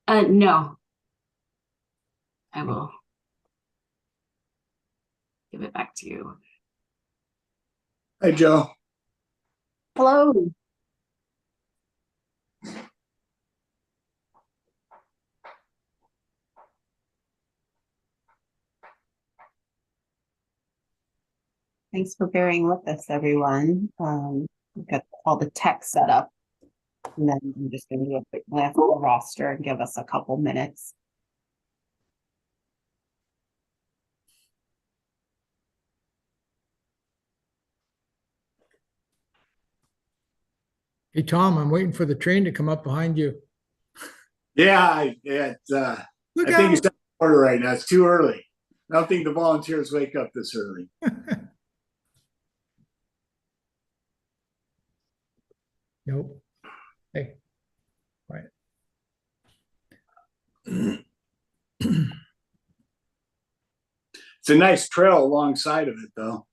No, I will give it back to you. Hi, Joe. Hello. Thanks for bearing with us, everyone. We've got all the tech set up, and then I'm just going to do a quick glance at the roster and give us a couple minutes. Hey, Tom, I'm waiting for the train to come up behind you. Yeah, I think it's order right now. It's too early. I don't think the volunteers wake up this early. Nope. Hey, quiet. It's a nice trail alongside of it, though.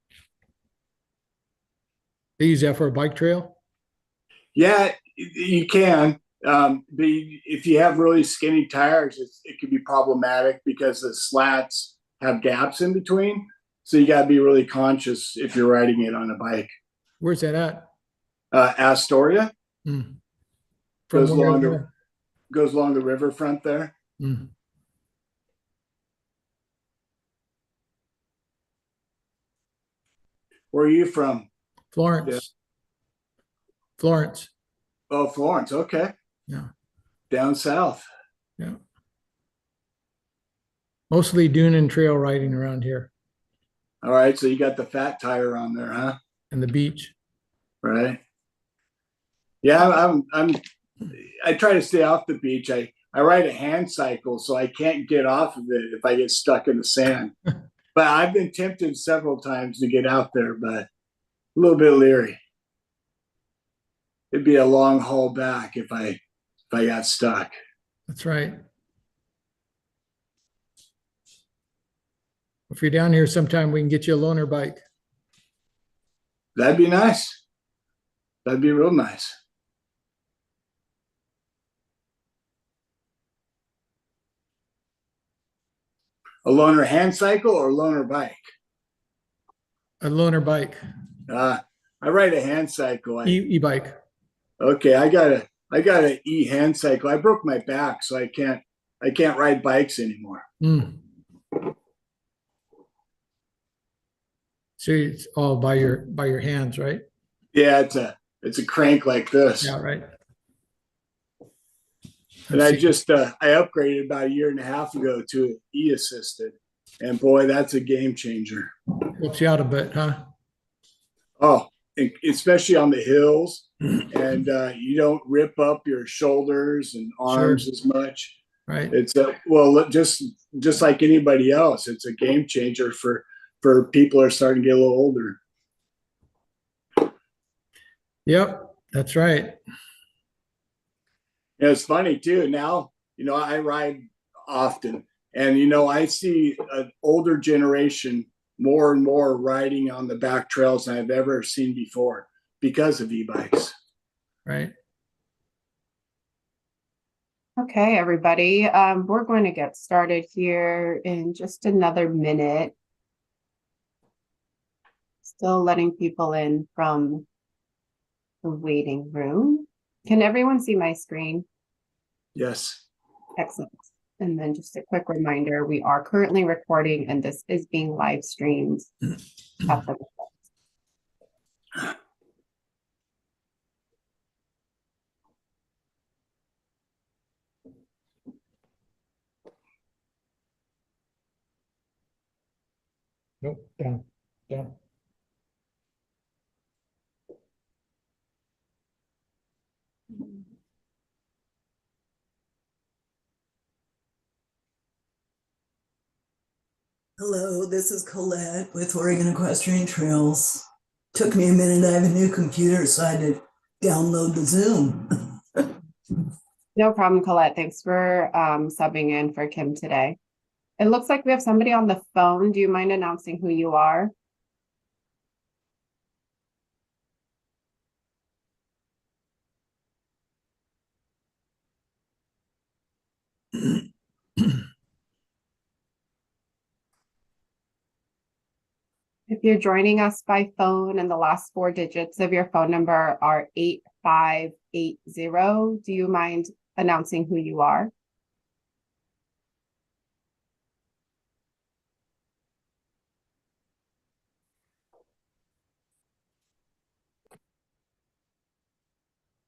They use that for a bike trail? Yeah, you can. But if you have really skinny tires, it can be problematic because the slats have gaps in between. So you got to be really conscious if you're riding it on a bike. Where's that at? Astoria Mm. goes along the riverfront there. Mm. Where are you from? Florence. Yeah. Florence. Oh, Florence. Okay. Yeah. Down south. Yeah. Mostly dune and trail riding around here. All right. So you got the fat tire on there, huh? And the beach. Right. Yeah, I try to stay off the beach. I ride a hand cycle, so I can't get off of it if I get stuck in the sand. But I've been tempted several times to get out there, but a little bit leery. It'd be a long haul back if I got stuck. That's right. If you're down here sometime, we can get you a loaner bike. That'd be nice. That'd be real nice. A loaner hand cycle or a loaner bike? A loaner bike. I ride a hand cycle. E-bike. Okay, I got a hand cycle. I broke my back, so I can't ride bikes anymore. Mm. So it's all by your hands, right? Yeah, it's a crank like this. Yeah, right. And I upgraded about a year and a half ago to e-assisted, and boy, that's a game changer. Helps you out a bit, huh? Oh, especially on the hills, and you don't rip up your shoulders and arms as much. Right. It's just like anybody else. It's a game changer for people who are starting to get a little older. Yep, that's right. And it's funny too. Now, I ride often, and I see an older generation more and more riding on the back trails than I've ever seen before because of e-bikes. Right. Okay, everybody. We're going to get started here in just another minute. Still letting people in from the waiting room. Can everyone see my screen? Yes. Excellent. And then just a quick reminder, we are currently recording and this is being live streamed at the Nope. Down. Down. Hello, this is Colette with Oregon Equestrian Trails. Took me a minute. I have a new computer, so I had to download the Zoom. No problem, Colette. Thanks for subbing in for Kim today. It looks like we have somebody on the phone. Do you mind announcing who you are? If you're joining us by phone and the last four digits of your phone number are 8580, do you mind announcing who you are?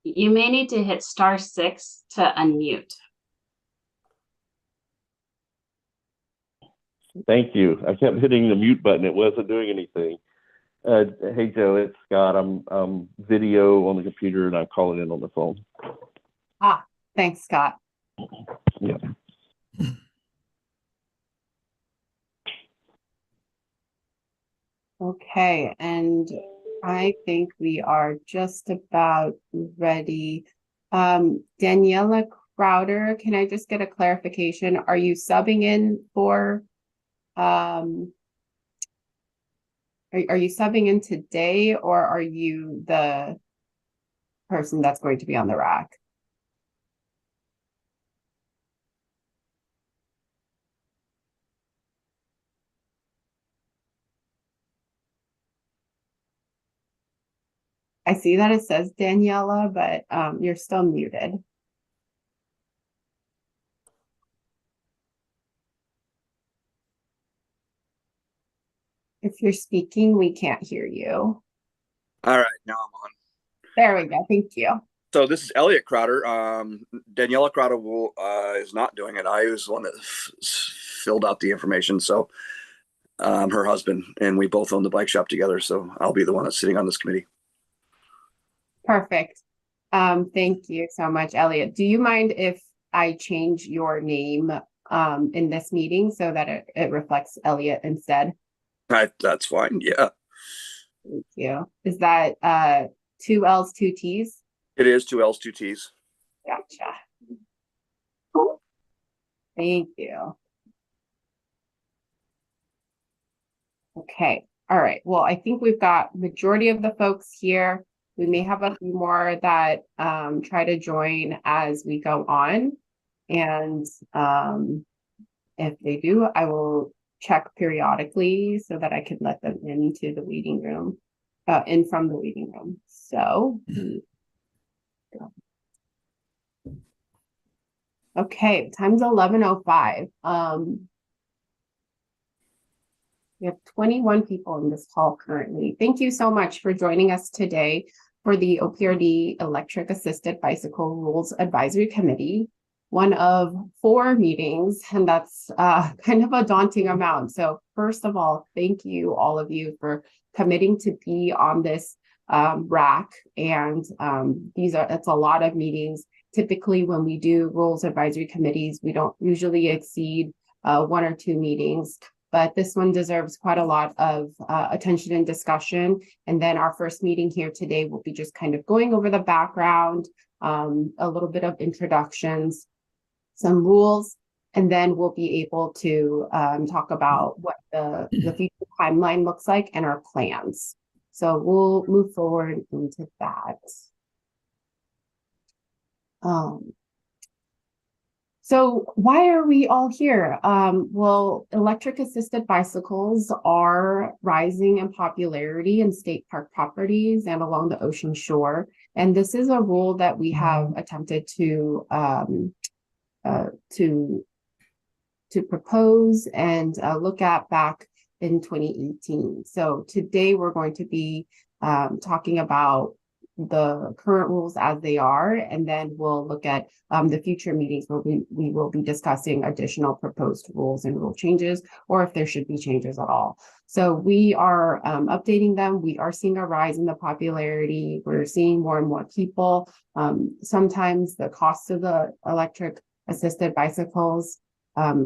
You may need to hit *6 to unmute. Thank you. I kept hitting the mute button. It wasn't doing anything. Hey, Joe, it's Scott. I'm video on the computer and I'm calling in on the phone. Ah, thanks, Scott. Yeah. Okay, and I think we are just about ready. Daniela Crowder, can I just get a clarification? Are you subbing in for, are you subbing in today, or are you the person that's going to be on the rack? I see that it says Daniela, but you're still muted. If you're speaking, we can't hear you. All right, now I'm on. There we go. Thank you. So this is Elliot Crowder. Daniela Crowder is not doing it. I was the one that filled out the information. So her husband and we both own the bike shop together. So I'll be the one that's sitting on this committee. Perfect. Thank you so much, Elliot. Do you mind if I change your name in this meeting so that it reflects Elliot instead? That's fine. Yeah. Thank you. Is that 2 L's, 2 T's? It is 2 L's, 2 T's. Gotcha. Thank you. Okay. All right. Well, I think we've got majority of the folks here. We may have a few more that try to join as we go on. And if they do, I will check periodically so that I can let them into the waiting room, in from the waiting room. So, okay, time's 11:05. We have 21 people in this call currently. Thank you so much for joining us today for the OPRD Electric Assisted Bicycle Rules Advisory Committee, one of 4 meetings, and that's kind of a daunting amount. So first of all, thank you, all of you, for committing to be on this rack. And it's a lot of meetings. Typically, when we do rules advisory committees, we don't usually exceed 1 or 2 meetings. But this one deserves quite a lot of attention and discussion. And then our first meeting here today will be just kind of going over the background, a little bit of introductions, some rules, and then we'll be able to talk about what the future timeline looks like and our plans. So we'll move forward into that. So why are we all here? Well, electric assisted bicycles are rising in popularity in state park properties and along the ocean shore. And this is a rule that we have attempted to propose and look at back in 2018. So today we're going to be talking about the current rules as they are, and then we'll look at the future meetings where we will be discussing additional proposed rules and rule changes, or if there should be changes at all. So we are updating them. We are seeing a rise in the popularity. We're seeing more and more people. Sometimes the cost of the electric assisted bicycles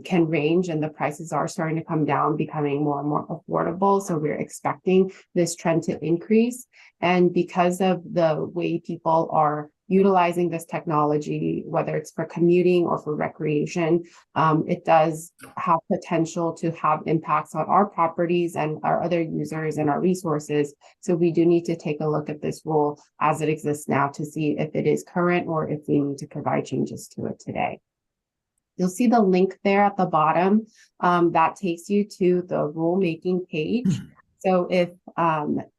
can range, and the prices are starting to come down, becoming more and more affordable. So we're expecting this trend to increase. And because of the way people are utilizing this technology, whether it's for commuting or for recreation, it does have potential to have impacts on our properties and our other users and our resources. So we do need to take a look at this rule as it exists now to see if it is current or if we need to provide changes to it today. You'll see the link there at the bottom that takes you to the rulemaking page. So if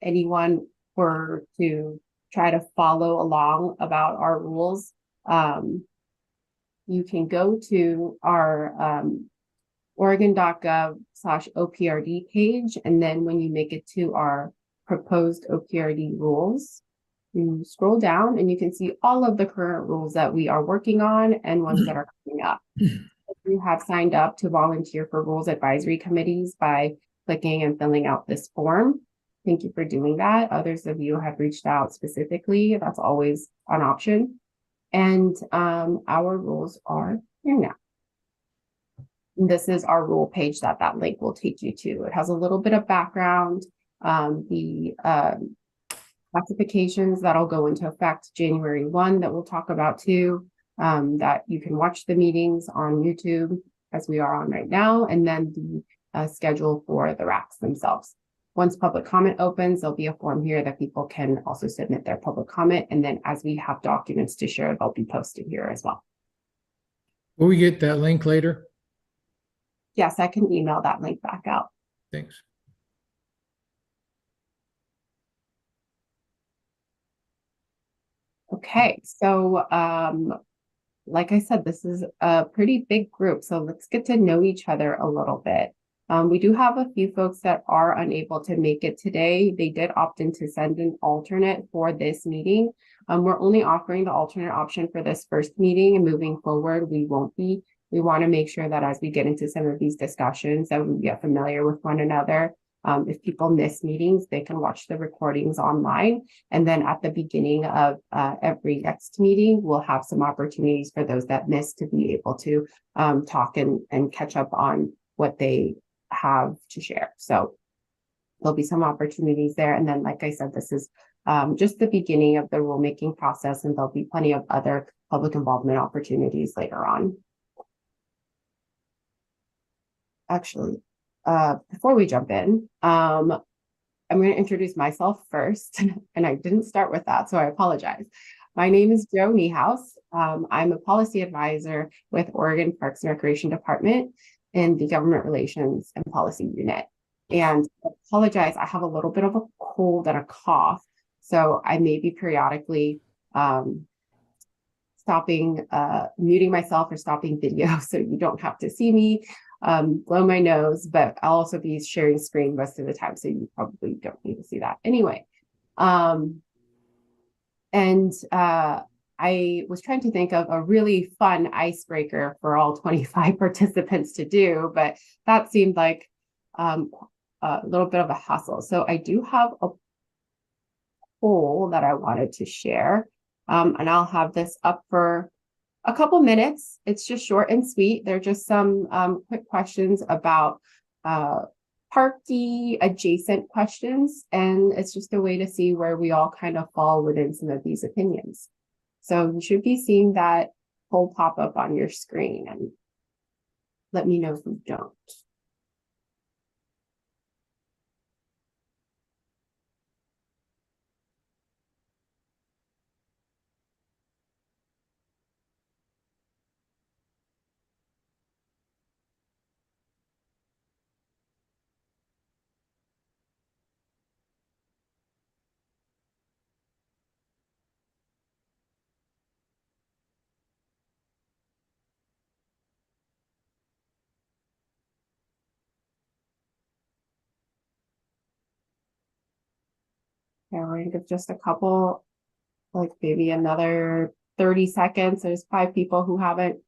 anyone were to try to follow along about our rules, you can go to our Oregon.gov/OPRD page, and then when you make it to our proposed OPRD rules, you scroll down and you can see all of the current rules that we are working on and ones that are coming up. If you have signed up to volunteer for rules advisory committees by clicking and filling out this form, thank you for doing that. Others of you have reached out specifically. That's always an option. And our rules are here now. This is our rule page that link will take you to. It has a little bit of background, the classifications that'll go into effect January 1 that we'll talk about too, that you can watch the meetings on YouTube as we are on right now, and then the schedule for the racks themselves. Once public comment opens, there'll be a form here that people can also submit their public comment. And then as we have documents to share, they'll be posted here as well. Will we get that link later? Yes, I can email that link back out. Thanks. Okay, so like I said, this is a pretty big group, so let's get to know each other a little bit. We do have a few folks that are unable to make it today. They did opt in to send an alternate for this meeting. We're only offering the alternate option for this first meeting, and moving forward, we won't be. We want to make sure that as we get into some of these discussions that we get familiar with one another. If people miss meetings, they can watch the recordings online. And then at the beginning of every next meeting, we'll have some opportunities for those that missed to be able to talk and catch up on what they have to share. So there'll be some opportunities there. And then, like I said, this is just the beginning of the rulemaking process, and there'll be plenty of other public involvement opportunities later on. Actually, before we jump in, I'm going to introduce myself first, and I didn't start with that, so I apologize. My name is Jo Niehaus. I'm a policy advisor with Oregon Parks and Recreation Department in the Government Relations and Policy Unit. And I apologize, I have a little bit of a cold and a cough, so I may be periodically muting myself or stopping video so you don't have to see me. Blow my nose, but I'll also be sharing screen most of the time, so you probably don't need to see that anyway. I was trying to think of a really fun icebreaker for all 25 participants to do, but that seemed like a little bit of a hassle. So I do have a poll that I wanted to share, and I'll have this up for a couple minutes. It's just short and sweet. They're just some quick questions about parky adjacent questions, and it's just a way to see where we all kind of fall within some of these opinions. So you should be seeing that poll pop up on your screen, and let me know if you don't. Yeah, we're gonna give just a couple, like maybe another 30 seconds. There's 5 people who haven't.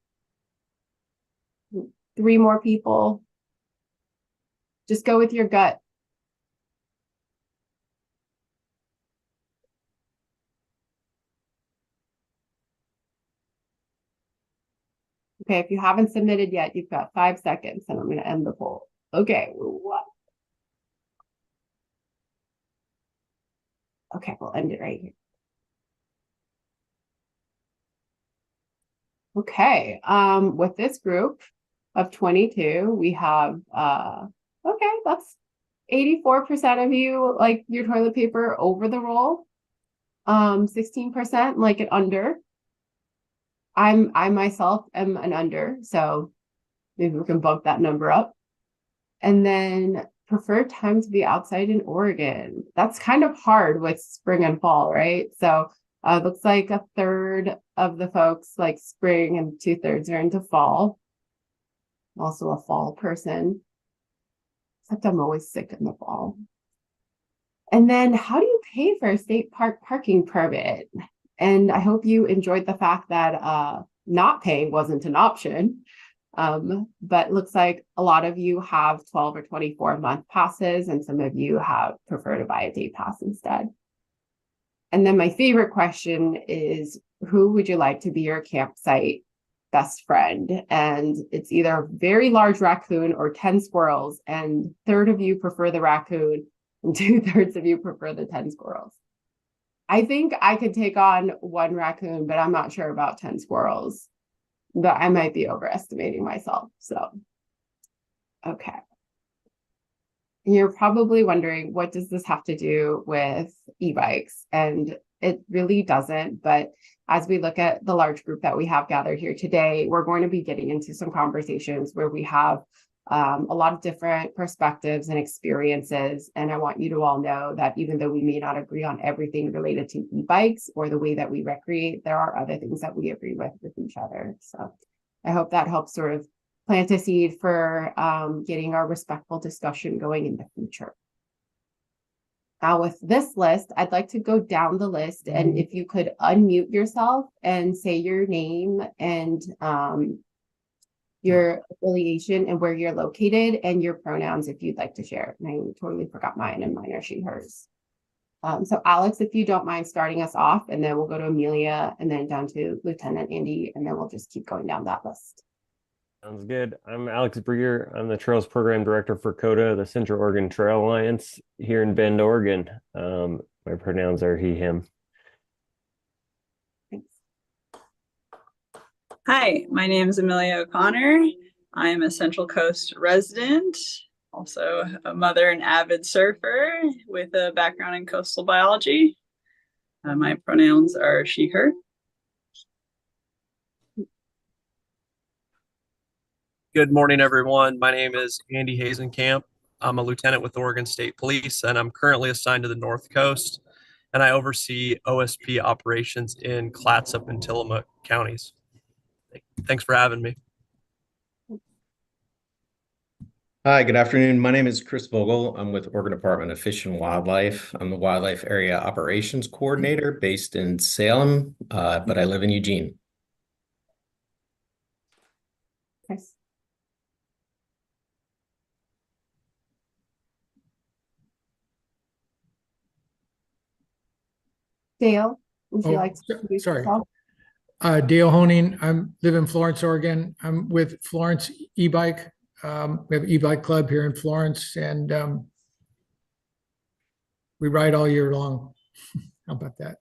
3 more people. Just go with your gut. Okay, if you haven't submitted yet, you've got 5 seconds, and I'm going to end the poll. Okay, what? Okay, we'll end it right here. Okay, with this group of 22, we have, okay, that's 84% of you like your toilet paper over the roll. 16% like it under. I myself am an under, so maybe we can bump that number up. And then preferred time to be outside in Oregon. That's kind of hard with spring and fall, right? So looks like a third of the folks like spring and 2/3 are into fall. Also a fall person, except I'm always sick in the fall. And then how do you pay for a state park parking permit? And I hope you enjoyed the fact that not paying wasn't an option. But looks like a lot of you have 12 or 24-month passes, and some of you have prefer to buy a day pass instead. And then my favorite question is, who would you like to be your campsite best friend? And it's either a very large raccoon or 10 squirrels, and a third of you prefer the raccoon and 2/3 of you prefer the 10 squirrels. I think I could take on one raccoon, but I'm not sure about 10 squirrels. But I might be overestimating myself. So, okay. You're probably wondering, what does this have to do with e-bikes? And it really doesn't. But as we look at the large group that we have gathered here today, we're going to be getting into some conversations where we have a lot of different perspectives and experiences. And I want you to all know that even though we may not agree on everything related to e-bikes or the way that we recreate, there are other things that we agree with each other. So I hope that helps sort of plant a seed for getting our respectful discussion going in the future. Now with this list, I'd like to go down the list, and if you could unmute yourself and say your name and your affiliation and where you're located and your pronouns if you'd like to share. And I totally forgot mine, and mine are she, hers. So Alex, if you don't mind starting us off, and then we'll go to Amelia and then down to Lieutenant Andy, and then we'll just keep going down that list. Sounds good. I'm Alex Breer. I'm the Trails Program Director for COTA, the Central Oregon Trail Alliance here in Bend, Oregon. My pronouns are he, him. Thanks. Hi, my name is Amelia O'Connor. I'm a Central Coast resident, also a mother and avid surfer with a background in coastal biology. My pronouns are she, her. Good morning, everyone. My name is Andy Hazenkamp. I'm a lieutenant with Oregon State Police, and I'm currently assigned to the North Coast, and I oversee OSP operations in Clatsop and Tillamook counties. Thanks for having me. Hi, good afternoon. My name is Chris Vogel. I'm with Oregon Department of Fish and Wildlife. I'm the Wildlife Area Operations Coordinator based in Salem, but I live in Eugene. Chris. Dale, would you like to introduce sorry. yourself? Dale Honing. I live in Florence, Oregon. I'm with Florence e-bike. We have an e-bike club here in Florence, and we ride all year long. How about that?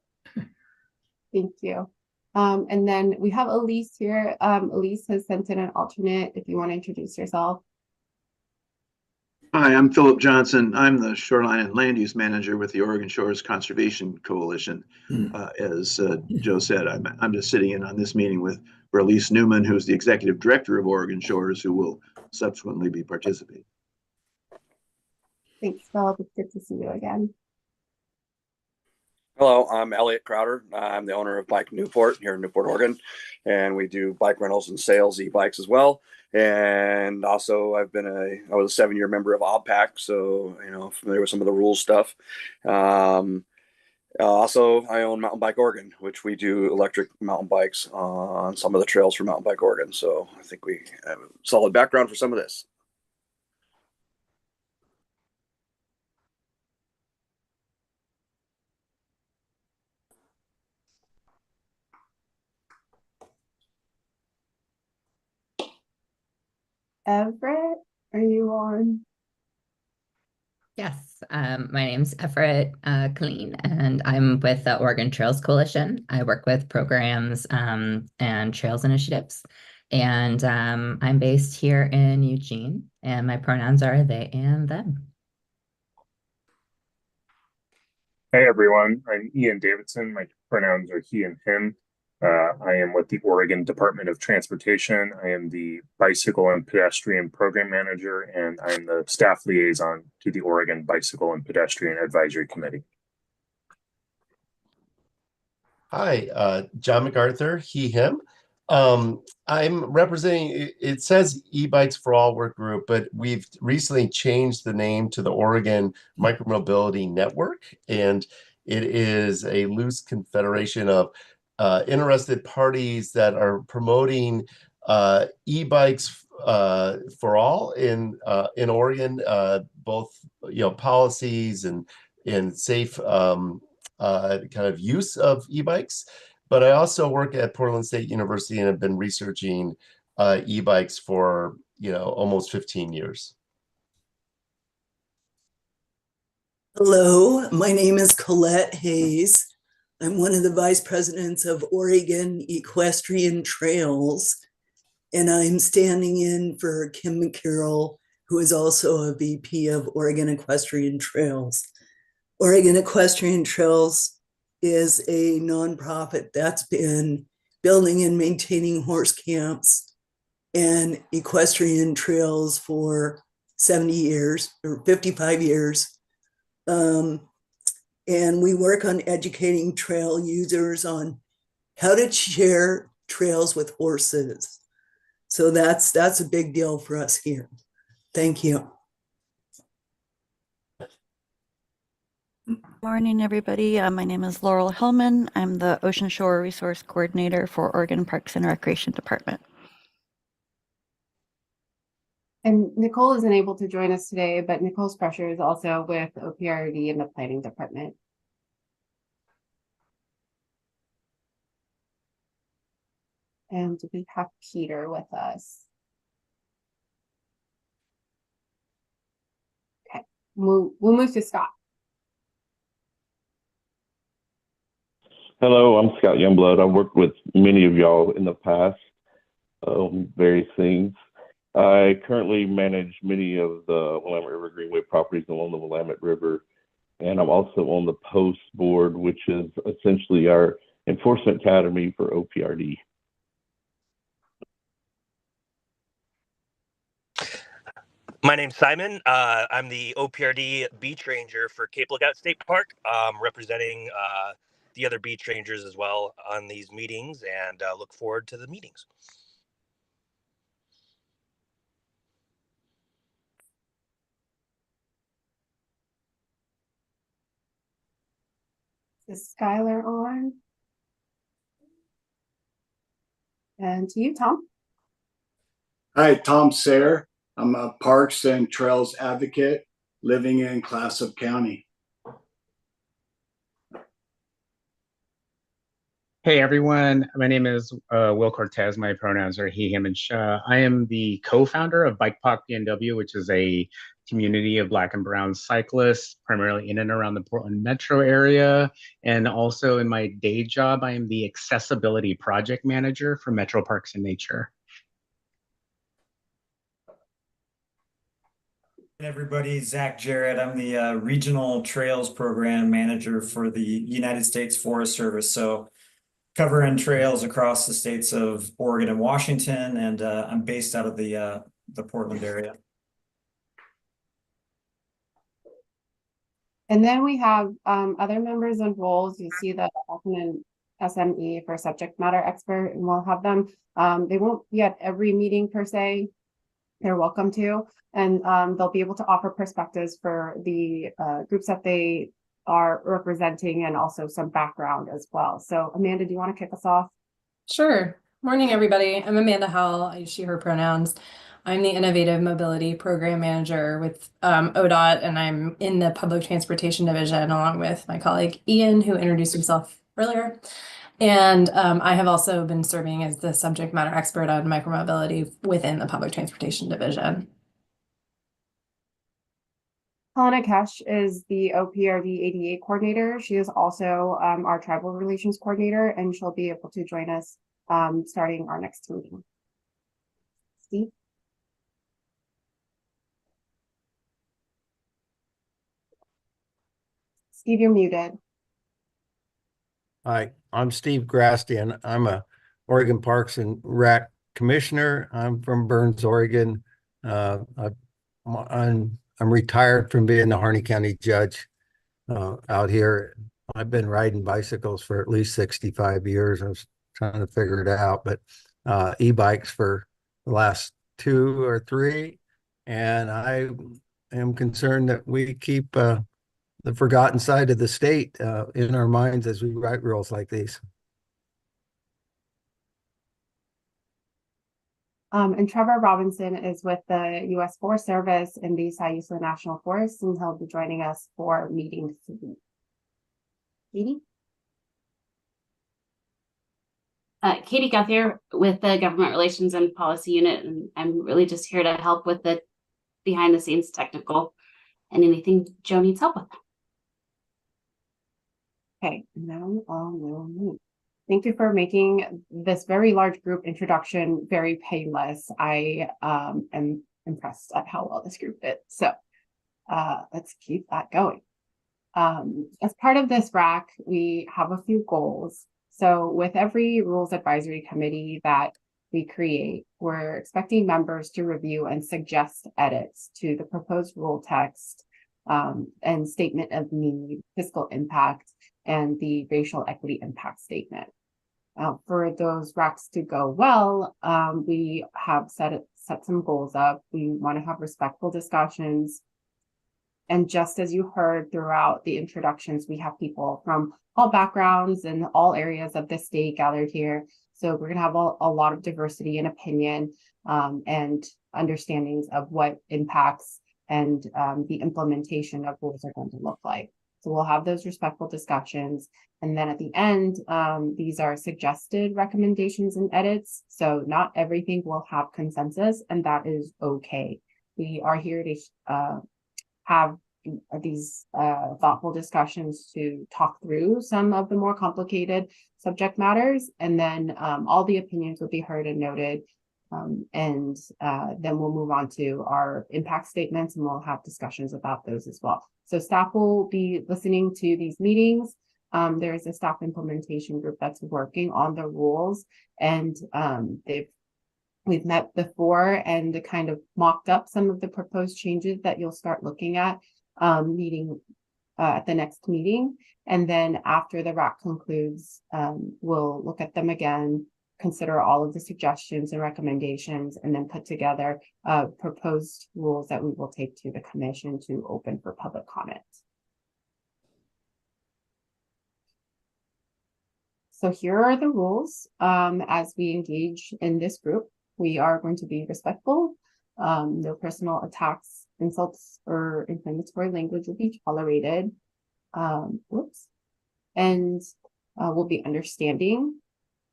Thank you. And then we have Elise here. Elise has sent in an alternate if you want to introduce yourself. Hi, I'm Philip Johnson. I'm the Shoreline and Land Use Manager with the Oregon Shores Conservation Coalition. As Joe said, I'm just sitting in on this meeting with Berlice Newman, who's the Executive Director of Oregon Shores, who will subsequently be participating. Thanks, Philip. It's good to see you again. Hello, I'm Elliot Crowder. I'm the owner of Bike Newport here in Newport, Oregon, and we do bike rentals and sales, e-bikes as well. And also, I was a 7-year member of OPPAC, so familiar with some of the rules stuff. Also, I own Mountain Bike Oregon, which we do electric mountain bikes on some of the trails for Mountain Bike Oregon. So I think we have a solid background for some of this. Everett, are you on? Yes, my name's Everett Colleen, and I'm with the Oregon Trails Coalition. I work with programs and trails initiatives, and I'm based here in Eugene, and my pronouns are they and them. Hey everyone, I'm Ian Davidson. My pronouns are he and him. I am with the Oregon Department of Transportation. I am the Bicycle and Pedestrian Program Manager, and I am the staff liaison to the Oregon Bicycle and Pedestrian Advisory Committee. Hi, John MacArthur, he, him. I'm representing, it says e-bikes for all work group, but we've recently changed the name to the Oregon Micromobility Network, and it is a loose confederation of interested parties that are promoting e-bikes for all in Oregon, both policies and safe kind of use of e-bikes. But I also work at Portland State University and have been researching e-bikes for almost 15 years. Hello, my name is Colette Hayes. I'm one of the vice presidents of Oregon Equestrian Trails, and I'm standing in for Kim McCarroll, who is also a VP of Oregon Equestrian Trails. Oregon Equestrian Trails is a nonprofit that's been building and maintaining horse camps and equestrian trails for 70 years or 55 years. And we work on educating trail users on how to share trails with horses. So that's a big deal for us here. Thank you. Morning, everybody. My name is Laurel Hellman. I'm the Ocean Shore Resource Coordinator for Oregon Parks and Recreation Department. And Nicole isn't able to join us today, but Nicole Sprescher is also with OPRD in the planning department. And we have Peter with us. Okay, we'll move to Scott. Hello, I'm Scott Youngblood. I've worked with many of y'all in the past, various things. I currently manage many of the Willamette River Greenway properties along the Willamette River, and I'm also on the POST board, which is essentially our enforcement academy for OPRD. My name's Simon. I'm the OPRD beach ranger for Cape Lookout State Park, representing the other beach rangers as well on these meetings, and look forward to the meetings. Is Skylar on? And to you, Tom. Hi, Tom Sayre. I'm a Parks and Trails advocate living in Clatsop County. Hey everyone, my name is Will Cortez. My pronouns are he, him, and I am the co-founder of Bike Park BNW, which is a community of Black and brown cyclists, primarily in and around the Portland metro area. And also in my day job, I am the accessibility project manager for Metro Parks and Nature. Everybody, Zach Jarrett. I'm the Regional Trails Program Manager for the United States Forest Service. So covering trails across the states of Oregon and Washington, and I'm based out of the Portland area. And then we have other members and roles. You see the alternate SME for subject matter expert, and we'll have them. They won't be at every meeting per se. They're welcome to, and they'll be able to offer perspectives for the groups that they are representing, and also some background as well. So Amanda, do you want to kick us off? Sure. Morning, everybody. I'm Amanda Howell. I use she, her pronouns. I'm the Innovative Mobility Program Manager with ODOT, and I'm in the Public Transportation Division along with my colleague Ian, who introduced himself earlier. And I have also been serving as the subject matter expert on micromobility within the Public Transportation Division. Helena Kesh is the OPRD ADA coordinator. She is also our tribal relations coordinator, and she'll be able to join us starting our next meeting. Steve? Steve, you're muted. Hi, I'm Steve Grastian. I'm a Oregon Parks and Rec Commissioner. I'm from Burns, Oregon. I'm retired from being the Harney County judge out here. I've been riding bicycles for at least 65 years. I was trying to figure it out, but e-bikes for the last 2 or 3. And I am concerned that we keep the forgotten side of the state in our minds as we write rules like these. And Trevor Robinson is with the U.S. Forest Service in the Sayula National Forest, and he'll be joining us for meeting 3. Katie? Katie Guthier with the Government Relations and Policy Unit, and I'm really just here to help with the behind the scenes technical and anything Joe needs help with. Okay, now you all know me. Thank you for making this very large group introduction very painless. I am impressed at how well this group did. So let's keep that going. As part of this RAC, we have a few goals. So with every rules advisory committee that we create, we're expecting members to review and suggest edits to the proposed rule text and statement of need, fiscal impact, and the racial equity impact statement. For those RACs to go well, we have set some goals up. We want to have respectful discussions. And just as you heard throughout the introductions, we have people from all backgrounds and all areas of the state gathered here. So we're going to have a lot of diversity in opinion and understandings of what impacts and the implementation of rules are going to look like. So we'll have those respectful discussions. And then at the end, these are suggested recommendations and edits. So not everything will have consensus, and that is okay. We are here to have these thoughtful discussions to talk through some of the more complicated subject matters. And then all the opinions will be heard and noted. And then we'll move on to our impact statements, and we'll have discussions about those as well. So staff will be listening to these meetings. There is a staff implementation group that's working on the rules, and we've met before and kind of mocked up some of the proposed changes that you'll start looking at meeting at the next meeting. And then after the RAC concludes, we'll look at them again, consider all of the suggestions and recommendations, and then put together proposed rules that we will take to the commission to open for public comment. So here are the rules as we engage in this group. We are going to be respectful. No personal attacks, insults, or inflammatory language will be tolerated. And we'll be understanding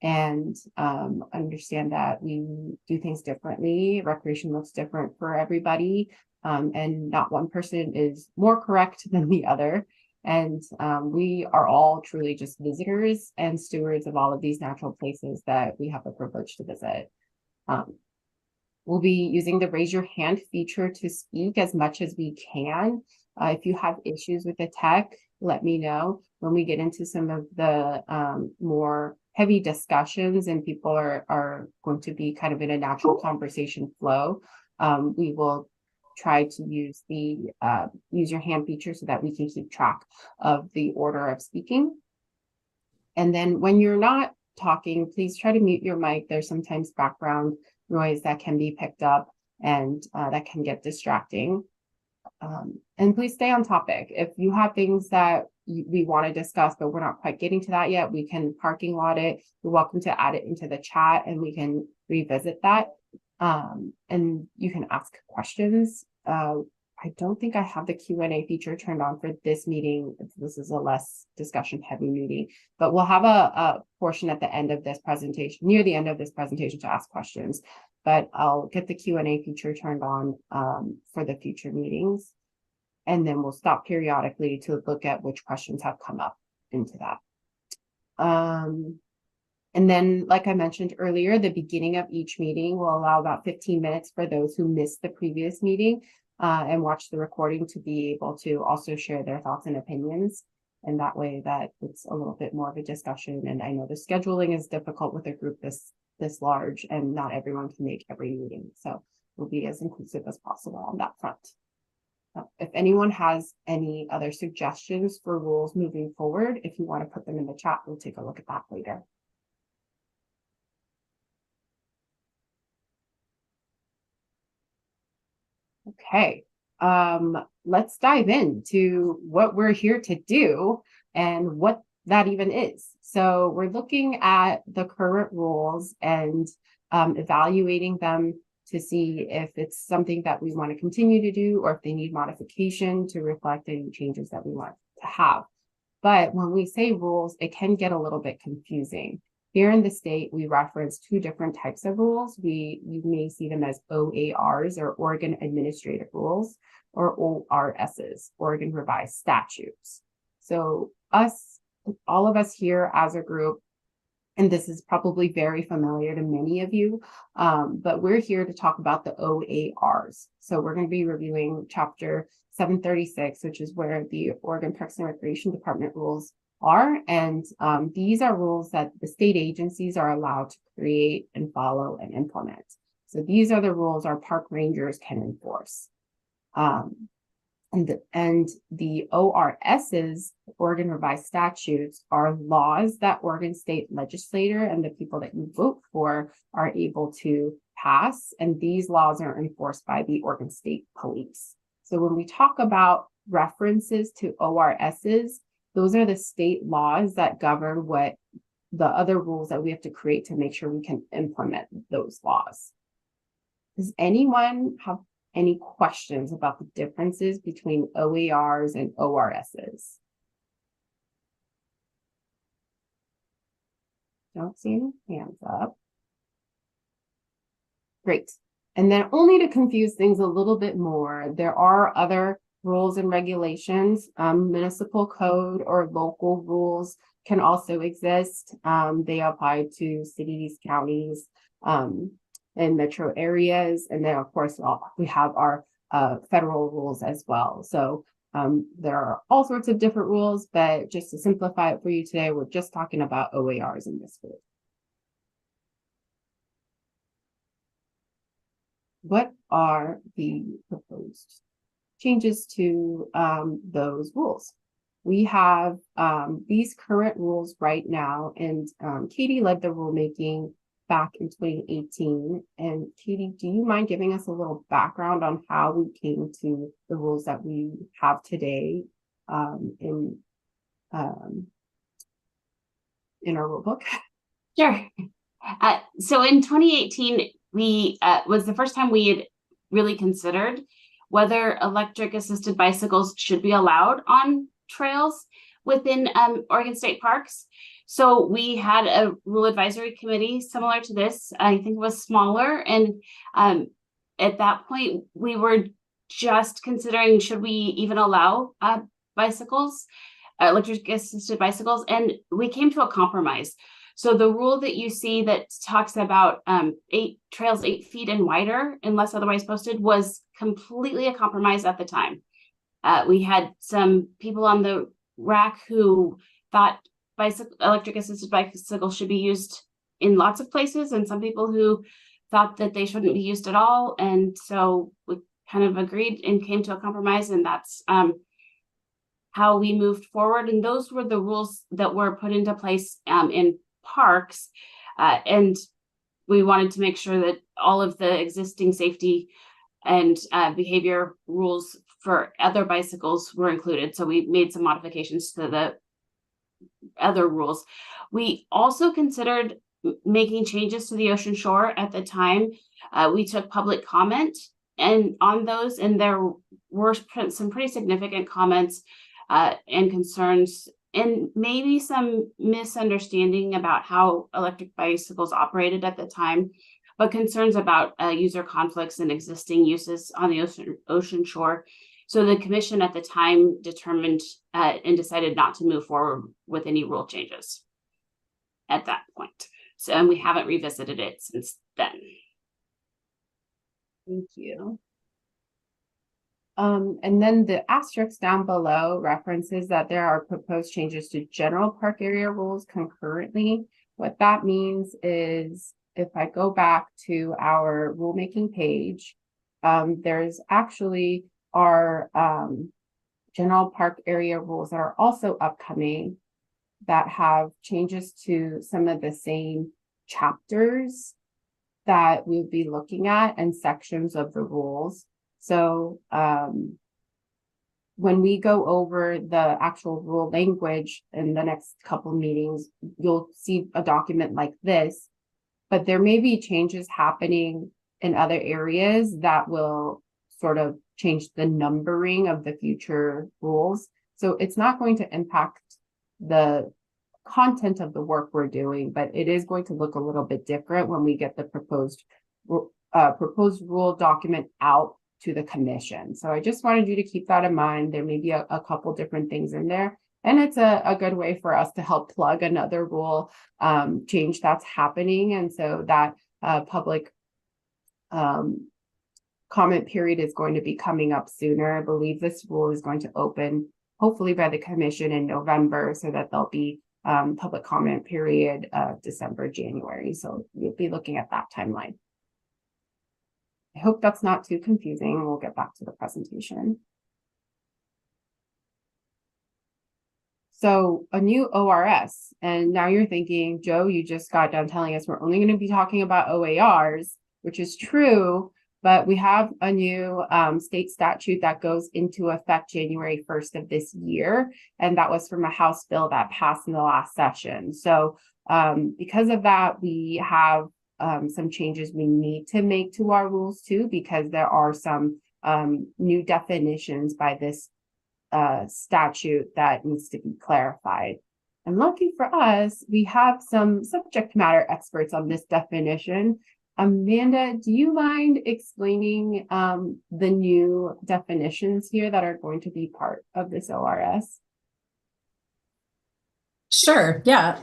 and understand that we do things differently. Recreation looks different for everybody, and not one person is more correct than the other. And we are all truly just visitors and stewards of all of these natural places that we have the privilege to visit. We'll be using the raise your hand feature to speak as much as we can. If you have issues with the tech, let me know. When we get into some of the more heavy discussions and people are going to be kind of in a natural conversation flow, we will try to use the use your hand feature so that we can keep track of the order of speaking. And then when you're not talking, please try to mute your mic. There's sometimes background noise that can be picked up and that can get distracting. And please stay on topic. If you have things that we want to discuss, but we're not quite getting to that yet, we can parking lot it. You're welcome to add it into the chat and we can revisit that. And you can ask questions. I don't think I have the Q&A feature turned on for this meeting. This is a less discussion heavy meeting, but we'll have a portion at the end of this presentation, near the end of this presentation, to ask questions. But I'll get the Q&A feature turned on for the future meetings. And then we'll stop periodically to look at which questions have come up into that. And then, like I mentioned earlier, the beginning of each meeting will allow about 15 minutes for those who missed the previous meeting and watch the recording to be able to also share their thoughts and opinions. And that way that it's a little bit more of a discussion. And I know the scheduling is difficult with a group this large, and not everyone can make every meeting. So we'll be as inclusive as possible on that front. If anyone has any other suggestions for rules moving forward, if you want to put them in the chat, we'll take a look at that later. Okay, let's dive into what we're here to do and what that even is. So we're looking at the current rules and evaluating them to see if it's something that we want to continue to do or if they need modification to reflect any changes that we want to have. But when we say rules, it can get a little bit confusing. Here in the state, we reference two different types of rules. You may see them as OARs, or Oregon Administrative Rules, or ORSs, Oregon Revised Statutes. So all of us here as a group, and this is probably very familiar to many of you, but we're here to talk about the OARs. So we're going to be reviewing Chapter 736, which is where the Oregon Parks and Recreation Department rules are. And these are rules that the state agencies are allowed to create and follow and implement. So these are the rules our park rangers can enforce. And the ORSs, Oregon Revised Statutes, are laws that Oregon State Legislature and the people that you vote for are able to pass. And these laws are enforced by the Oregon State Police. So when we talk about references to ORSs, those are the state laws that govern what the other rules that we have to create to make sure we can implement those laws. Does anyone have any questions about the differences between OARs and ORSs? Don't see any hands up. Great. And then only to confuse things a little bit more, there are other rules and regulations. Municipal code or local rules can also exist. They apply to cities, counties, and metro areas. And then of course, we have our federal rules as well. So there are all sorts of different rules, but just to simplify it for you today, we're just talking about OARs in this group. What are the proposed changes to those rules? We have these current rules right now, and Katie led the rulemaking back in 2018. And Katie, do you mind giving us a little background on how we came to the rules that we have today in our rule book? Sure. So in 2018, we was the first time we had really considered whether electric assisted bicycles should be allowed on trails within Oregon State Parks. So we had a rule advisory committee similar to this. I think it was smaller. And at that point, we were just considering, should we even allow bicycles, electric assisted bicycles? And we came to a compromise. So the rule that you see that talks about 8 trails 8 feet and wider unless otherwise posted was completely a compromise at the time. We had some people on the RAC who thought electric assisted bicycles should be used in lots of places, and some people who thought that they shouldn't be used at all. And so we kind of agreed and came to a compromise, and that's how we moved forward. And those were the rules that were put into place in parks, and we wanted to make sure that all of the existing safety and behavior rules for other bicycles were included. So we made some modifications to the other rules. We also considered making changes to the ocean shore at the time. We took public comment and on those, and there were some pretty significant comments and concerns, and maybe some misunderstanding about how electric bicycles operated at the time, but concerns about user conflicts and existing uses on the ocean shore. So the commission at the time determined and decided not to move forward with any rule changes at that point. So, and we haven't revisited it since then. Thank you. And then the asterisk down below references that there are proposed changes to general park area rules concurrently. What that means is if I go back to our rulemaking page, there's actually our general park area rules that are also upcoming that have changes to some of the same chapters that we'll be looking at and sections of the rules. So when we go over the actual rule language in the next couple meetings, you'll see a document like this, but there may be changes happening in other areas that will sort of change the numbering of the future rules. So it's not going to impact the content of the work we're doing, but it is going to look a little bit different when we get the proposed rule document out to the commission. So I just wanted you to keep that in mind. There may be a couple different things in there, and it's a good way for us to help plug another rule change that's happening. And so that public comment period is going to be coming up sooner. I believe this rule is going to open hopefully by the commission in November, so that there'll be public comment period December, January. So you'll be looking at that timeline. I hope that's not too confusing. We'll get back to the presentation. So a new ORS, and now you're thinking, Joe, you just got done telling us we're only going to be talking about OARs, which is true, but we have a new state statute that goes into effect January 1st of this year, and that was from a House bill that passed in the last session. So because of that, we have some changes we need to make to our rules too, because there are some new definitions by this statute that needs to be clarified. And lucky for us, we have some subject matter experts on this definition. Amanda, do you mind explaining the new definitions here that are going to be part of this ORS? Sure, yeah.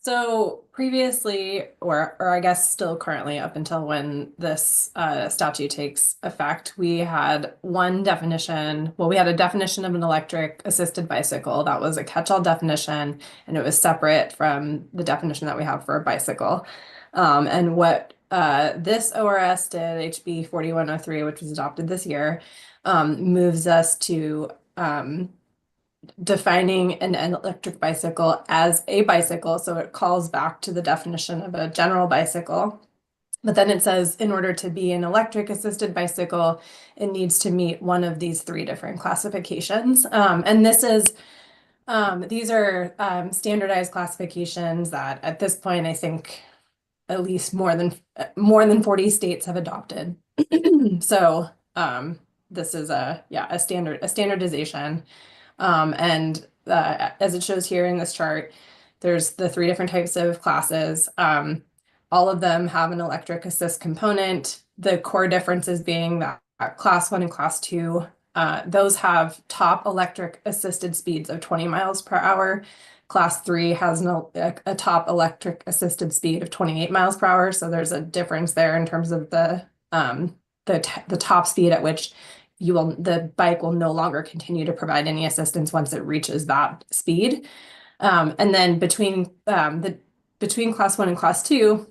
So previously, or I guess still currently up until when this statute takes effect, we had one definition. Well, we had a definition of an electric assisted bicycle. That was a catch-all definition, and it was separate from the definition that we have for a bicycle. And what this ORS did, HB 4103, which was adopted this year, moves us to defining an electric bicycle as a bicycle. So it calls back to the definition of a general bicycle. But then it says in order to be an electric assisted bicycle, it needs to meet one of these three different classifications. And this is these are standardized classifications that at this point, I think at least more than 40 states have adopted. So this is a standardization. And as it shows here in this chart, there's the three different types of classes. All of them have an electric assist component. The core differences being that class 1 and class 2, those have top electric assisted speeds of 20 miles per hour. Class 3 has a top electric assisted speed of 28 miles per hour. So there's a difference there in terms of the top speed at which the bike will no longer continue to provide any assistance once it reaches that speed. And then between class 1 and class 2,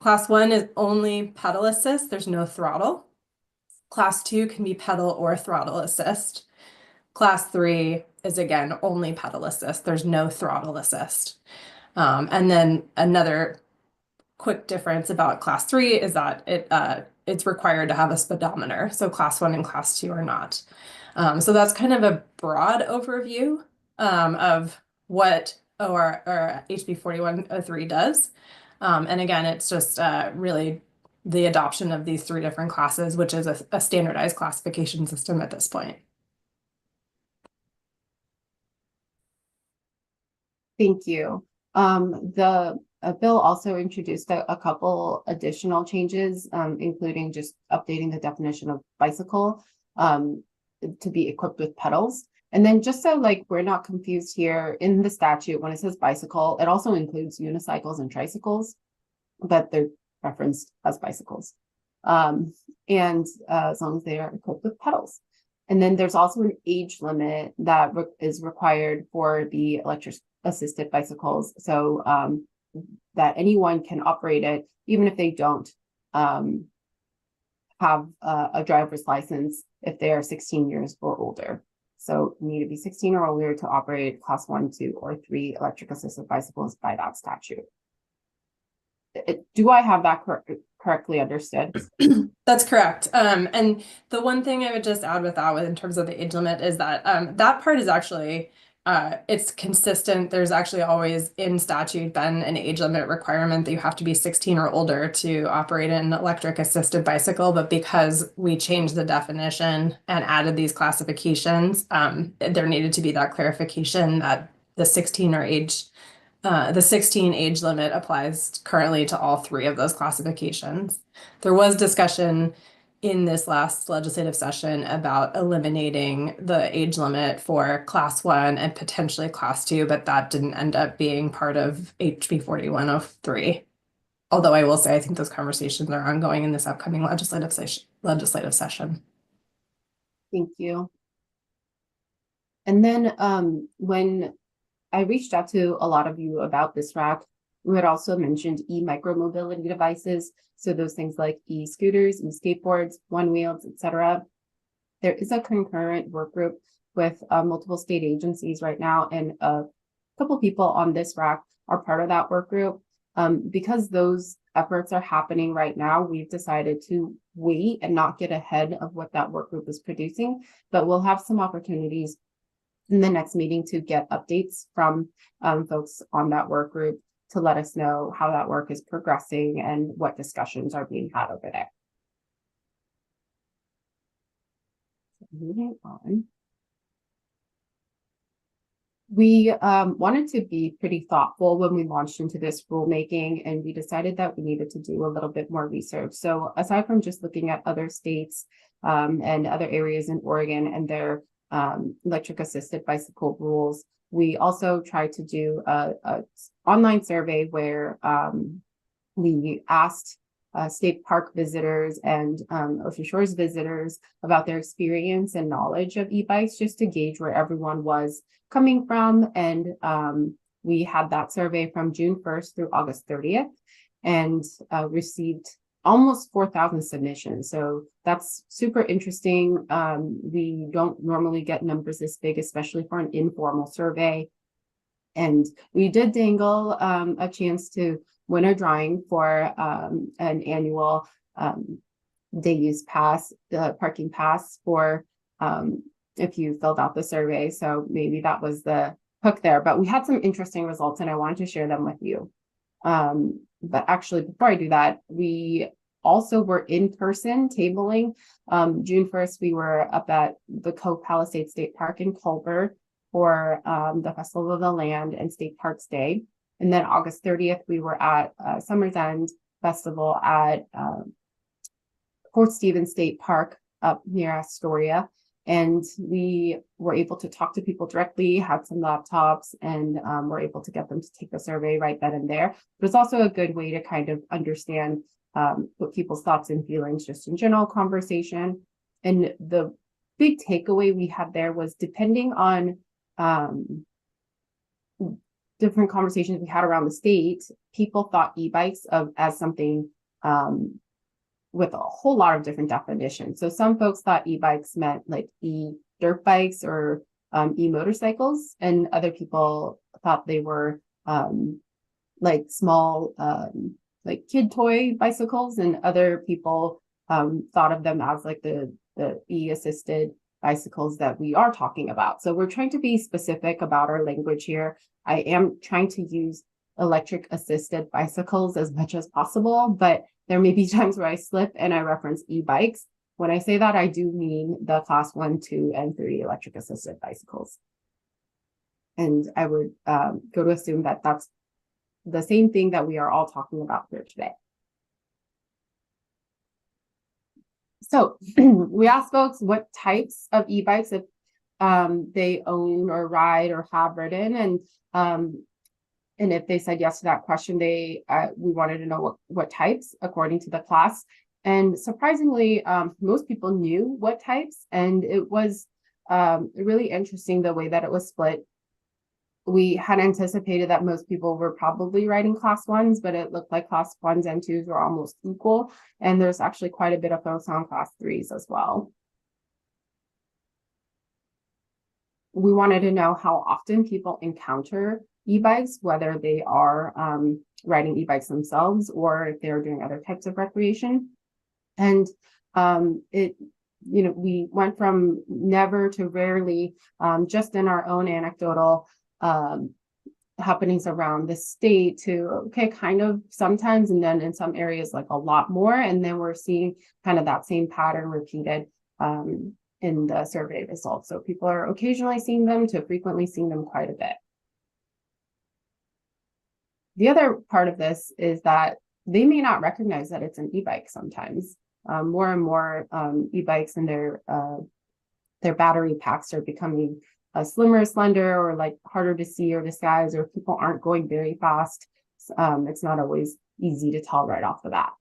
class 1 is only pedal assist. There's no throttle. Class 2 can be pedal or throttle assist. Class 3 is again only pedal assist. There's no throttle assist. And then another quick difference about class 3 is that it's required to have a speedometer. So class 1 and class 2 are not. So that's kind of a broad overview of what HB 4103 does. And again, it's just really the adoption of these three different classes, which is a standardized classification system at this point. Thank you. The bill also introduced a couple additional changes, including just updating the definition of bicycle to be equipped with pedals. And then just so we're not confused here, in the statute, when it says bicycle, it also includes unicycles and tricycles, but they're referenced as bicycles. And as long as they are equipped with pedals. And then there's also an age limit that is required for the electric assisted bicycles. So that anyone can operate it, even if they don't have a driver's license if they are 16 years or older. So you need to be 16 or older to operate class 1, 2, or 3 electric assisted bicycles by that statute. Do I have that correctly understood? That's correct. And the one thing I would just add with that, in terms of the age limit, is that that part is actually it's consistent. There's actually always in statute been an age limit requirement that you have to be 16 or older to operate an electric assisted bicycle. But because we changed the definition and added these classifications, there needed to be that clarification that the 16 age limit applies currently to all 3 of those classifications. There was discussion in this last legislative session about eliminating the age limit for class 1 and potentially class 2, but that didn't end up being part of HB 4103. Although I will say, I think those conversations are ongoing in this upcoming legislative session. Thank you. And then when I reached out to a lot of you about this rack, we had also mentioned e-micromobility devices. So those things like e-scooters, e-skateboards, one-wheels, etc. There is a concurrent work group with multiple state agencies right now, and a couple people on this rack are part of that work group. Because those efforts are happening right now, we've decided to wait and not get ahead of what that work group is producing, but we'll have some opportunities in the next meeting to get updates from folks on that work group to let us know how that work is progressing and what discussions are being had over there. So moving on. We wanted to be pretty thoughtful when we launched into this rulemaking, and we decided that we needed to do a little bit more research. So aside from just looking at other states and other areas in Oregon and their electric assisted bicycle rules, we also tried to do a online survey where we asked state park visitors and Ocean Shores visitors about their experience and knowledge of e-bikes, just to gauge where everyone was coming from. And we had that survey from June 1st through August 30th and received almost 4,000 submissions. So that's super interesting. We don't normally get numbers this big, especially for an informal survey. And we did dangle a chance to win a drawing for an annual day use pass, the parking pass for if you filled out the survey. So maybe that was the hook there, but we had some interesting results and I wanted to share them with you. But actually, before I do that, we also were in person tabling. June 1st, we were up at the Cove Palisades State Park in Culver for the Festival of the Land and State Parks Day. And then August 30th, we were at Summer's End Festival at Fort Stevens State Park up near Astoria. And we were able to talk to people directly, had some laptops, and were able to get them to take the survey right then and there. But it's also a good way to kind of understand what people's thoughts and feelings just in general conversation. And the big takeaway we had there was, depending on different conversations we had around the state, people thought e-bikes as something with a whole lot of different definitions. So some folks thought e-bikes meant like e-dirt bikes or e-motorcycles, and other people thought they were like small like kid toy bicycles, and other people thought of them as like the e-assisted bicycles that we are talking about. So we're trying to be specific about our language here. I am trying to use electric assisted bicycles as much as possible, but there may be times where I slip and I reference e-bikes. When I say that, I do mean the class 1, 2, and 3 electric assisted bicycles. And I would go to assume that that's the same thing that we are all talking about here today. So we asked folks what types of e-bikes if they own or ride or have ridden, and if they said yes to that question, we wanted to know what types according to the class. And surprisingly, most people knew what types, and it was really interesting the way that it was split. We had anticipated that most people were probably riding class 1s, but it looked like class 1s and 2s were almost equal. And there's actually quite a bit of folks on class 3s as well. We wanted to know how often people encounter e-bikes, whether they are riding e-bikes themselves or if they're doing other types of recreation. And we went from never to rarely, just in our own anecdotal happenings around the state, to okay, kind of sometimes, and then in some areas like a lot more. And then we're seeing kind of that same pattern repeated in the survey results. So people are occasionally seeing them to frequently seeing them quite a bit. The other part of this is that they may not recognize that it's an e-bike sometimes. More and more e-bikes and their battery packs are becoming slimmer, slender, or like harder to see or disguise, or people aren't going very fast. It's not always easy to tell right off the bat.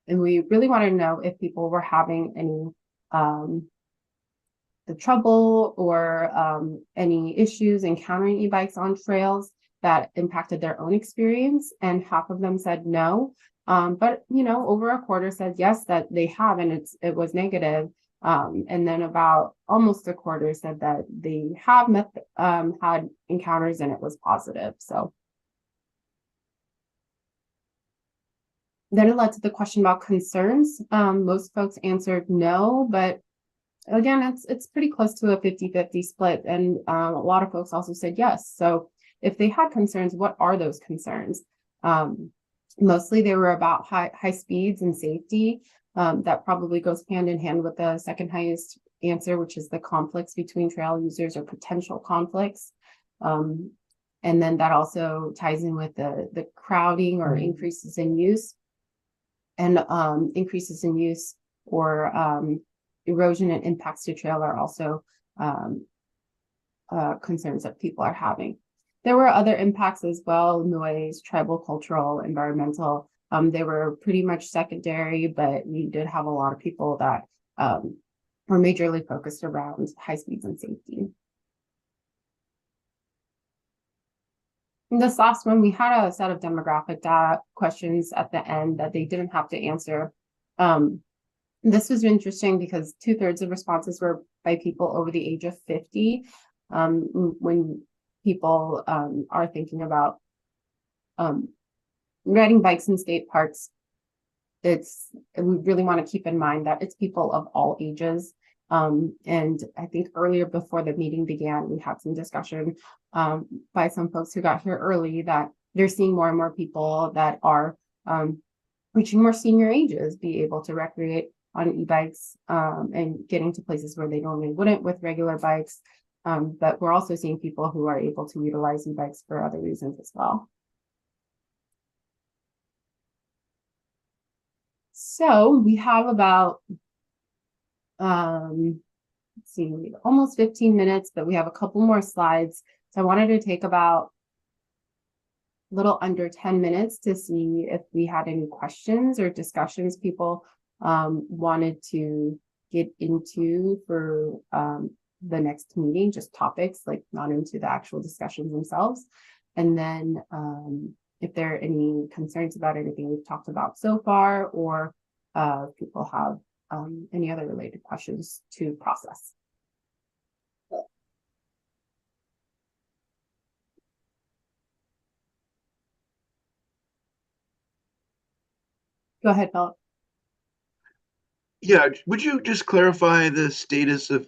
And we really want to know if people were having any the trouble or any issues encountering e-bikes on trails that impacted their own experience. And half of them said no. But over a quarter said yes, that they have, and it was negative. And then about almost a quarter said that they have had encounters and it was positive. So then it led to the question about concerns. Most folks answered no, but again, it's pretty close to a 50-50 split. And a lot of folks also said yes. So if they had concerns, what are those concerns? Mostly they were about high speeds and safety. That probably goes hand in hand with the second highest answer, which is the conflicts between trail users or potential conflicts. And then that also ties in with the crowding or increases in use, and increases in use or erosion and impacts to trail are also concerns that people are having. There were other impacts as well: noise, tribal, cultural, environmental. They were pretty much secondary, but we did have a lot of people that were majorly focused around high speeds and safety. In this last one, we had a set of demographic data questions at the end that they didn't have to answer. This was interesting because 2/3 of responses were by people over the age of 50. When people are thinking about riding bikes in state parks, we really want to keep in mind that it's people of all ages. And I think earlier before the meeting began, we had some discussion by some folks who got here early that they're seeing more and more people that are reaching more senior ages be able to recreate on e-bikes and getting to places where they normally wouldn't with regular bikes. But we're also seeing people who are able to utilize e-bikes for other reasons as well. So we have about, let's see, almost 15 minutes, but we have a couple more slides. So I wanted to take about a little under 10 minutes to see if we had any questions or discussions people wanted to get into for the next meeting, just topics, like not into the actual discussions themselves. And then if there are any concerns about anything we've talked about so far, or people have any other related questions to process. Go ahead, Philip. Yeah, would you just clarify the status of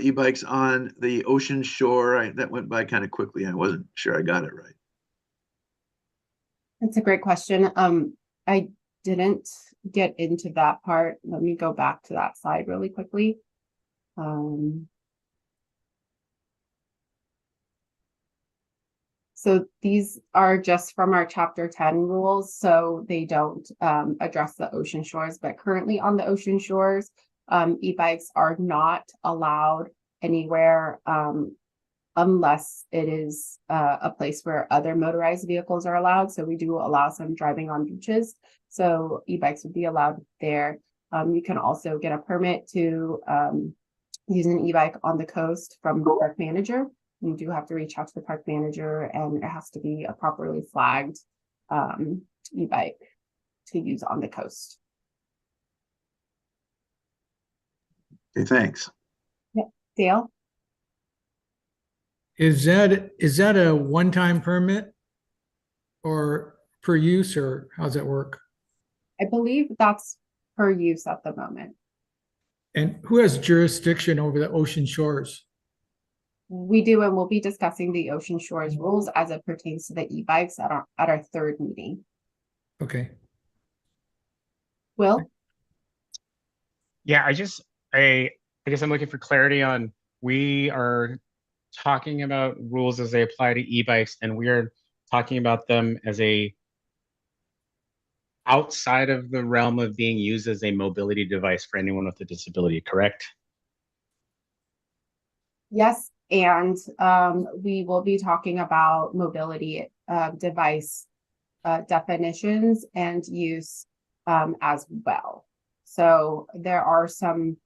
e-bikes on the ocean shore? That went by kind of quickly. I wasn't sure I got it right. That's a great question. I didn't get into that part. Let me go back to that slide really quickly. So these are just from our Chapter 10 rules, so they don't address the ocean shores, but currently on the ocean shores, e-bikes are not allowed anywhere unless it is a place where other motorized vehicles are allowed. So we do allow some driving on beaches, So e-bikes would be allowed there. You can also get a permit to use an e-bike on the coast from the park manager. You do have to reach out to the park manager, and it has to be a properly flagged e-bike to use on the coast. Okay, thanks. Yeah. Dale? Is that a one-time permit or per use, or how's that work? I believe that's per use at the moment. And who has jurisdiction over the ocean shores? We do, and we'll be discussing the Ocean Shores rules as it pertains to the e-bikes at our third meeting. Okay. Will? Yeah, I guess I'm looking for clarity on, we are talking about rules as they apply to e-bikes, and we are talking about them as a outside of the realm of being used as a mobility device for anyone with a disability, correct? Yes, and we will be talking about mobility device definitions and use as well. So there are some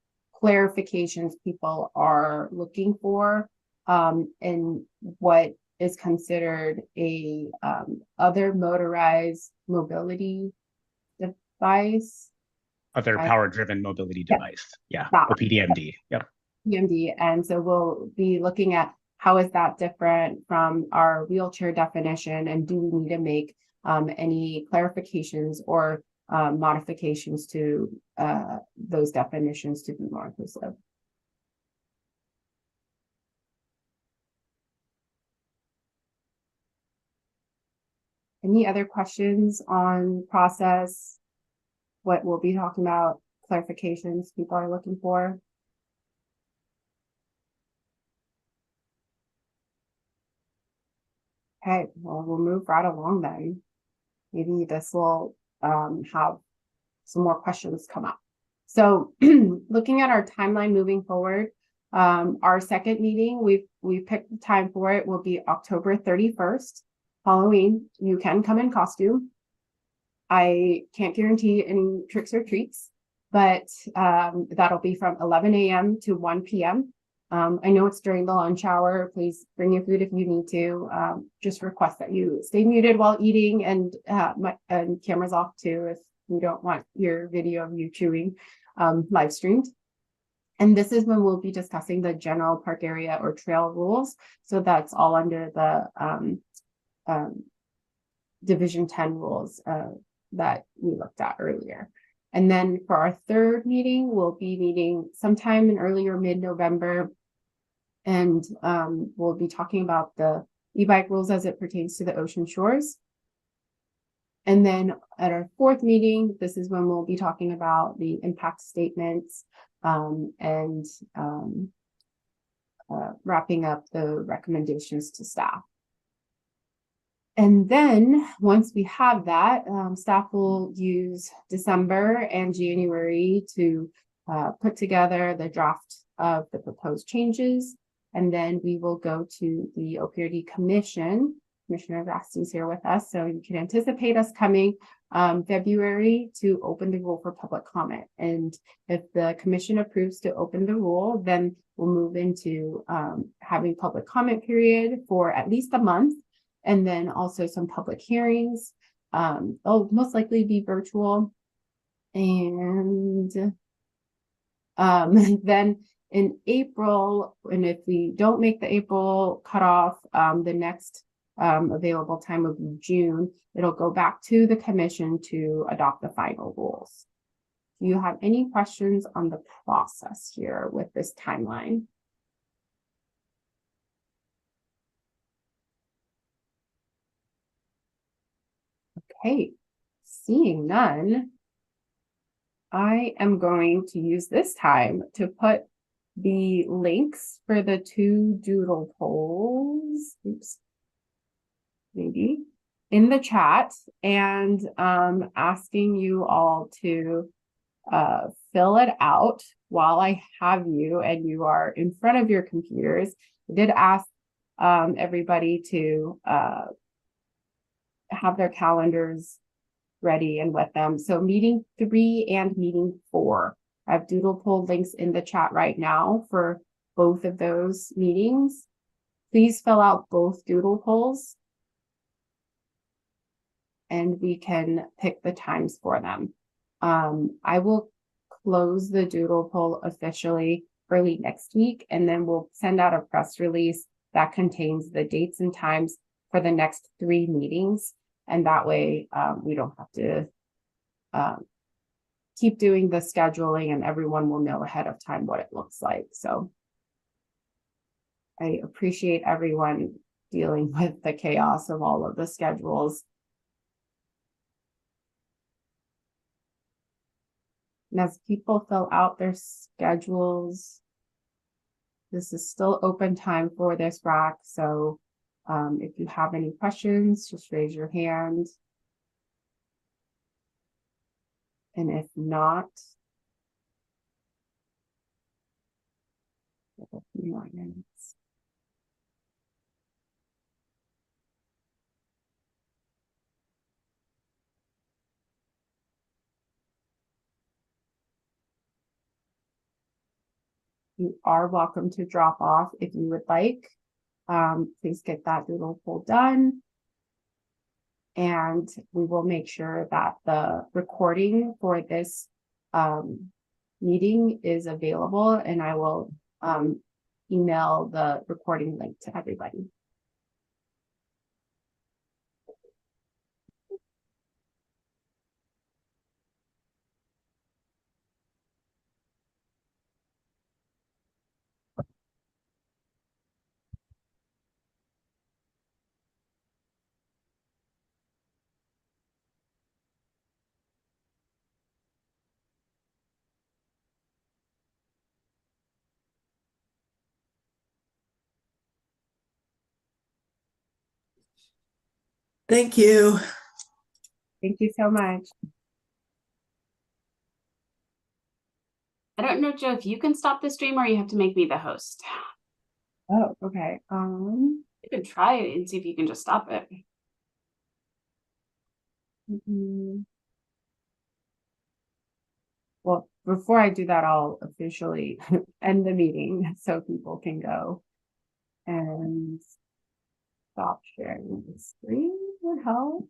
clarifications people are looking for in what is considered a other motorized mobility device. Other power-driven mobility device. Yeah, OPDMD. Yep. PMD. And so we'll be looking at how is that different from our wheelchair definition, and do we need to make any clarifications or modifications to those definitions to be more inclusive. Any other questions on process? What we'll be talking about, clarifications people are looking for? Okay, well, we'll move right along then. Maybe this will have some more questions come up. So looking at our timeline moving forward, our second meeting, we've picked the time for it, will be October 31st, Halloween. You can come in costume. I can't guarantee any tricks or treats, but that'll be from 11 a.m. to 1 p.m. I know it's during the lunch hour. Please bring your food if you need to. Just request that you stay muted while eating, and cameras off too if you don't want your video of you chewing live streamed. And this is when we'll be discussing the general park area or trail rules. So that's all under the Division 10 rules that we looked at earlier. And then for our third meeting, we'll be meeting sometime in early or mid-November. And we'll be talking about the e-bike rules as it pertains to the ocean shores. And then at our fourth meeting, this is when we'll be talking about the impact statements and wrapping up the recommendations to staff. And then once we have that, staff will use December and January to put together the draft of the proposed changes. And then we will go to the OPRD Commission. Commissioner Rasti's here with us, so you can anticipate us coming February to open the rule for public comment. And if the commission approves to open the rule, then we'll move into having public comment period for at least a month. And then also some public hearings. They'll most likely be virtual. And then in April, and if we don't make the April cutoff, the next available time will be June. It'll go back to the commission to adopt the final rules. Do you have any questions on the process here with this timeline? Okay, seeing none, I am going to use this time to put the links for the two doodle polls, maybe, in the chat, and asking you all to fill it out while I have you and you are in front of your computers. I did ask everybody to have their calendars ready and with them. So meeting 3 and meeting 4. I have doodle poll links in the chat right now for both of those meetings. Please fill out both doodle polls and we can pick the times for them. I will close the doodle poll officially early next week, and then we'll send out a press release that contains the dates and times for the next 3 meetings. And that way we don't have to keep doing the scheduling, and everyone will know ahead of time what it looks like. So I appreciate everyone dealing with the chaos of all of the schedules. And as people fill out their schedules, this is still open time for this rack. So if you have any questions, just raise your hand. And if not, a few more minutes. You are welcome to drop off if you would like. Please get that doodle poll done. And we will make sure that the recording for this meeting is available, and I will email the recording link to everybody. Thank you. Thank you so much. I don't know, Joe, if you can stop the stream or you have to make me the host. Oh, okay. You can try it and see if you can just stop it. Well, before I do that, I'll officially end the meeting so people can go and stop sharing the screen. Would help.